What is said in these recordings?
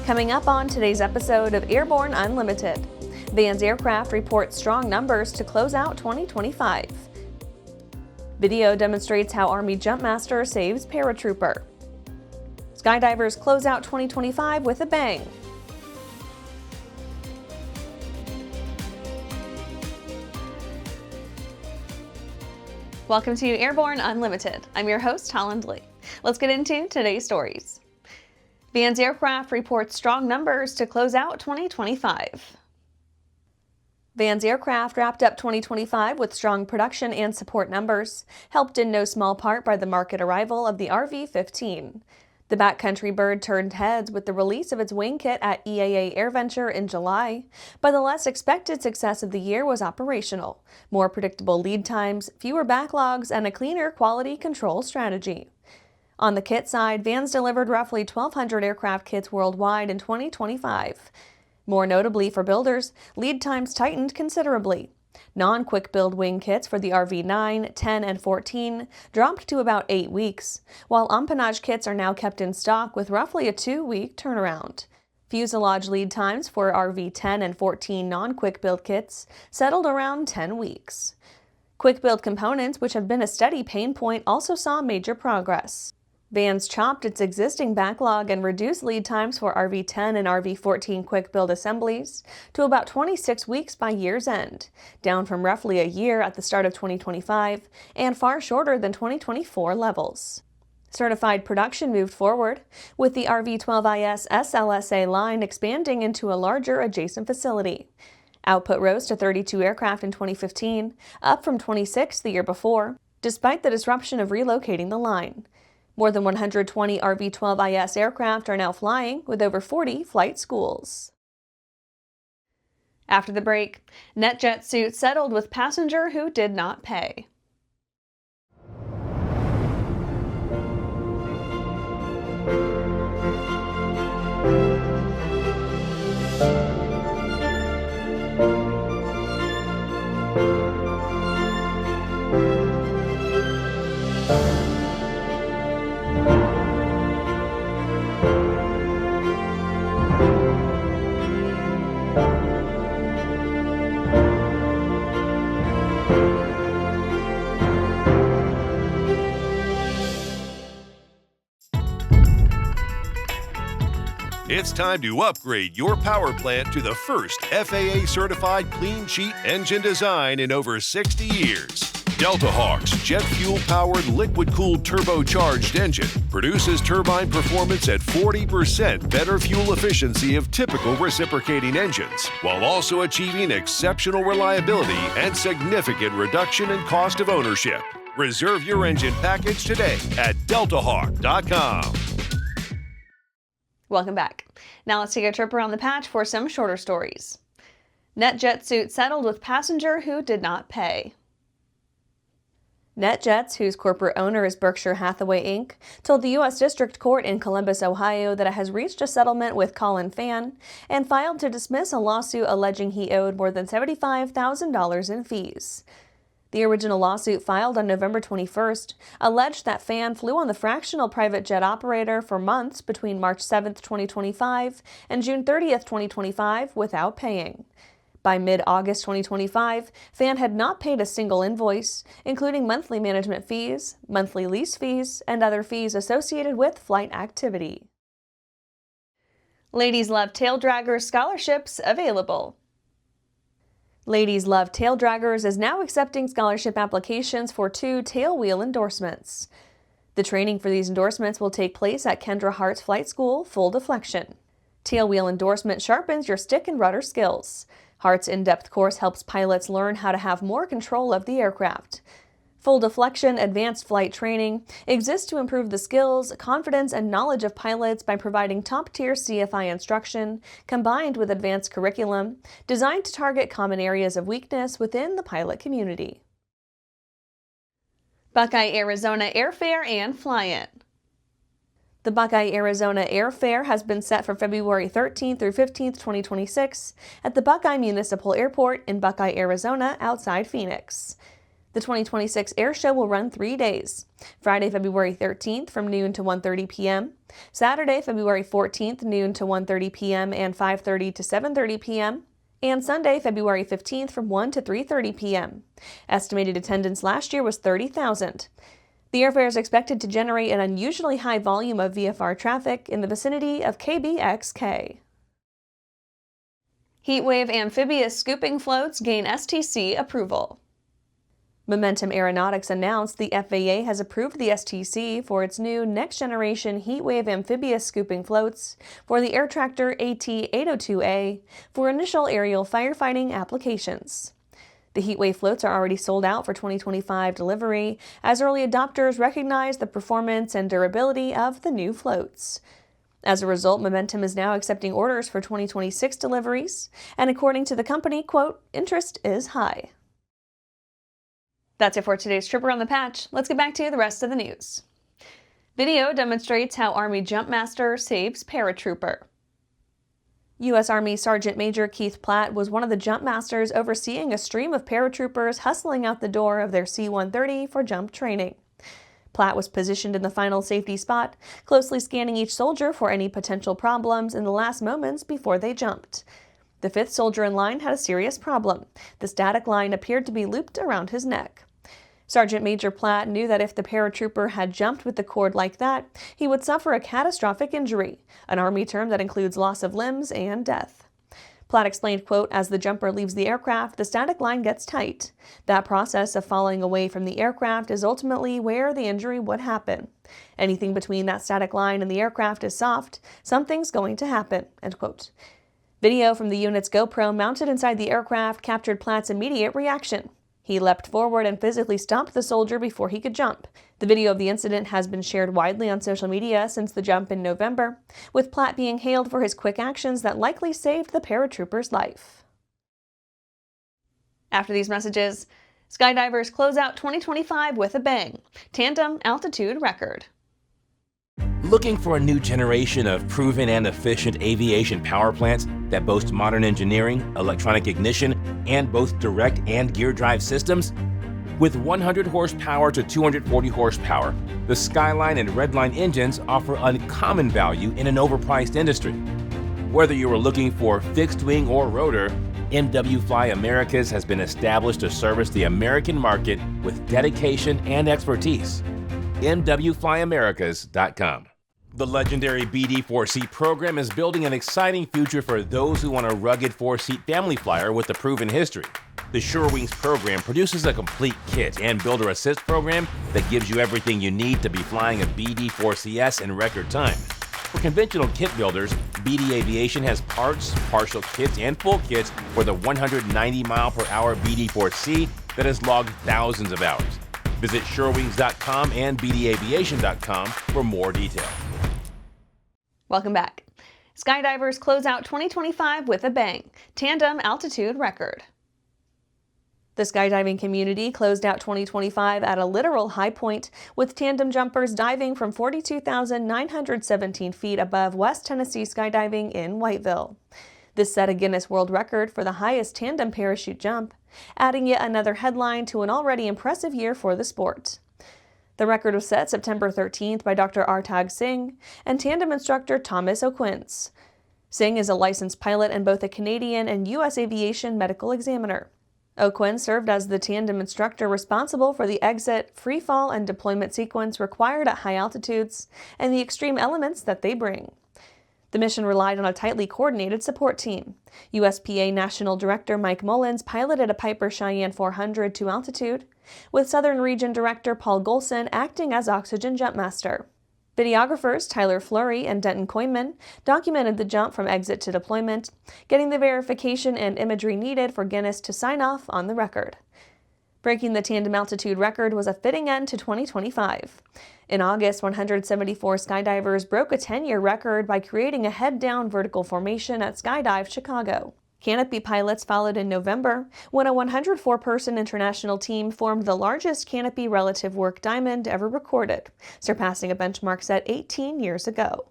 Coming up on today's episode of Airborne-Unlimited, Van's aircraft reports strong numbers to close out 2025. Video demonstrates how Army Jumpmaster saves Paratrooper. Skydivers close out 2025 with a bang. Welcome to Airborne Unlimited. I'm your host, Holland Lee. Let's get into today's stories. Van's aircraft reports strong numbers to close out 2025. Van's aircraft wrapped up 2025 with strong production and support numbers, helped in no small part by the market arrival of the RV-15. The backcountry bird turned heads with the release of its wing kit at EAA AirVenture in July, but the less expected success of the year was operational, more predictable lead times, fewer backlogs, and a cleaner quality control strategy. On the kit side, Vans delivered roughly 1,200 aircraft kits worldwide in 2025. More notably for builders, lead times tightened considerably. Non-quick build wing kits for the RV-9, 10, and 14 dropped to about 8 weeks, while empennage kits are now kept in stock with roughly a 2-week turnaround. Fuselage lead times for RV-10 and 14 non-quick build kits settled around 10 weeks. Quick build components, which have been a steady pain point, also saw major progress. Vans chopped its existing backlog and reduced lead times for RV-10 and RV-14 quick build assemblies to about 26 weeks by year's end, down from roughly a year at the start of 2025 and far shorter than 2024 levels. Certified production moved forward, with the RV-12IS SLSA line expanding into a larger adjacent facility. Output rose to 32 aircraft in 2015, up from 26 the year before, despite the disruption of relocating the line. More than 120 RV-12IS aircraft are now flying, with over 40 flight schools. After the break, NetJets suit settled with passenger who did not pay. It's time to upgrade your power plant to the first FAA-certified clean sheet engine design in over 60 years. Delta Hawk's jet fuel-powered liquid-cooled turbocharged engine produces turbine performance at 40% better fuel efficiency of typical reciprocating engines, while also achieving exceptional reliability and significant reduction in cost of ownership. Reserve your engine package today at deltahawk.com. Welcome back. Now let's take a trip around the patch for some shorter stories. NetJets suit settled with passenger who did not pay. NetJets, whose corporate owner is Berkshire Hathaway Inc., told the U.S. District Court in Columbus, Ohio that it has reached a settlement with Colin Fan and filed to dismiss a lawsuit alleging he owed more than $75,000 in fees. The original lawsuit, filed on November 21st, alleged that Fan flew on the fractional private jet operator for months between March 7, 2025 and June 30, 2025 without paying. By mid-August 2025, Fan had not paid a single invoice, including monthly management fees, monthly lease fees, and other fees associated with flight activity. Ladies Love Taildraggers scholarships available. Ladies Love Taildraggers is now accepting scholarship applications for 2 tailwheel endorsements. The training for these endorsements will take place at Kendra Hart's Flight School, Full Deflection. Tailwheel endorsement sharpens your stick and rudder skills. Hart's in-depth course helps pilots learn how to have more control of the aircraft. Full Deflection Advanced Flight Training exists to improve the skills, confidence, and knowledge of pilots by providing top-tier CFI instruction combined with advanced curriculum designed to target common areas of weakness within the pilot community. Buckeye, Arizona Airfare and Fly-In. The Buckeye, Arizona Airfare has been set for February 13th through 15th, 2026 at the Buckeye Municipal Airport in Buckeye, Arizona, outside Phoenix. The 2026 Air Show will run 3 days. Friday, February 13th from noon to 1:30 p.m. Saturday, February 14th, noon to 1:30 p.m. and 5:30 to 7:30 p.m. and Sunday, February 15th from 1 to 3:30 p.m. Estimated attendance last year was 30,000. The airfare is expected to generate an unusually high volume of VFR traffic in the vicinity of KBXK. Heatwave amphibious scooping floats gain STC approval. Momentum Aeronautics announced the FAA has approved the STC for its new next-generation Heatwave amphibious scooping floats for the air tractor AT-802A for initial aerial firefighting applications. The Heatwave floats are already sold out for 2025 delivery, as early adopters recognize the performance and durability of the new floats. As a result, Momentum is now accepting orders for 2026 deliveries, and according to the company, quote, interest is high. That's it for today's Trip Around the Patch. Let's get back to the rest of the news. Video demonstrates how Army Jumpmaster saves Paratrooper. U.S. Army Sergeant Major Keith Platt was one of the Jumpmasters overseeing a stream of paratroopers hustling out the door of their C-130 for jump training. Platt was positioned in the final safety spot, closely scanning each soldier for any potential problems in the last moments before they jumped. The fifth soldier in line had a serious problem. The static line appeared to be looped around his neck. Sergeant Major Platt knew that if the paratrooper had jumped with the cord like that, he would suffer a catastrophic injury, an Army term that includes loss of limbs and death. Platt explained, quote, as the jumper leaves the aircraft, the static line gets tight. That process of falling away from the aircraft is ultimately where the injury would happen. Anything between that static line and the aircraft is soft. Something's going to happen, end quote. Video from the unit's GoPro mounted inside the aircraft captured Platt's immediate reaction. He leapt forward and physically stopped the soldier before he could jump. The video of the incident has been shared widely on social media since the jump in November, with Platt being hailed for his quick actions that likely saved the paratrooper's life. After these messages, skydivers close out 2025 with a bang. Tandem altitude record. Looking for a new generation of proven and efficient aviation power plants that boast modern engineering, electronic ignition, and both direct and gear drive systems? With 100 horsepower to 240 horsepower, the Skyline and Redline engines offer uncommon value in an overpriced industry. Whether you are looking for fixed wing or rotor, MW Fly Americas has been established to service the American market with dedication and expertise. MWFlyAmericas.com. The legendary BD4-seat program is building an exciting future for those who want a rugged 4-seat family flyer with a proven history. The SureWings program produces a complete kit and builder assist program that gives you everything you need to be flying a BD4CS in record time. For conventional kit builders, BD Aviation has parts, partial kits, and full kits for the 190-mile-per-hour BD4C that has logged thousands of hours. Visit SureWings.com and BDAviation.com for more detail. Welcome back. Skydivers close out 2025 with a bang. Tandem altitude record. The skydiving community closed out 2025 at a literal high point, with tandem jumpers diving from 42,917 feet above West Tennessee Skydiving in Whiteville. This set a Guinness World Record for the highest tandem parachute jump, adding yet another headline to an already impressive year for the sport. The record was set September 13th by Dr. Artag Singh and tandem instructor Thomas O'Quince. Singh is a licensed pilot and both a Canadian and U.S. Aviation medical examiner. O'Quinn served as the tandem instructor responsible for the exit, free fall, and deployment sequence required at high altitudes and the extreme elements that they bring. The mission relied on a tightly coordinated support team. USPA National Director Mike Mullins piloted a Piper Cheyenne 400 to altitude, with Southern Region Director Paul Golson acting as oxygen jumpmaster. Videographers Tyler Fleury and Denton Koinman documented the jump from exit to deployment, getting the verification and imagery needed for Guinness to sign off on the record. Breaking the tandem altitude record was a fitting end to 2025. In August, 174 skydivers broke a 10-year record by creating a head-down vertical formation at Skydive, Chicago. Canopy pilots followed in November, when a 104-person international team formed the largest canopy relative work diamond ever recorded, surpassing a benchmark set 18 years ago.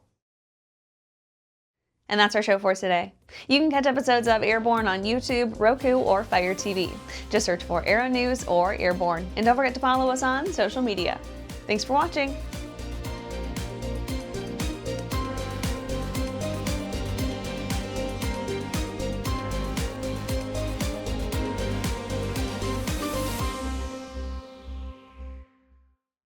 And that's our show for today. You can catch episodes of Airborne on YouTube, Roku, or Fire TV. Just search for Aero-News or Airborne. And don't forget to follow us on social media. Thanks for watching.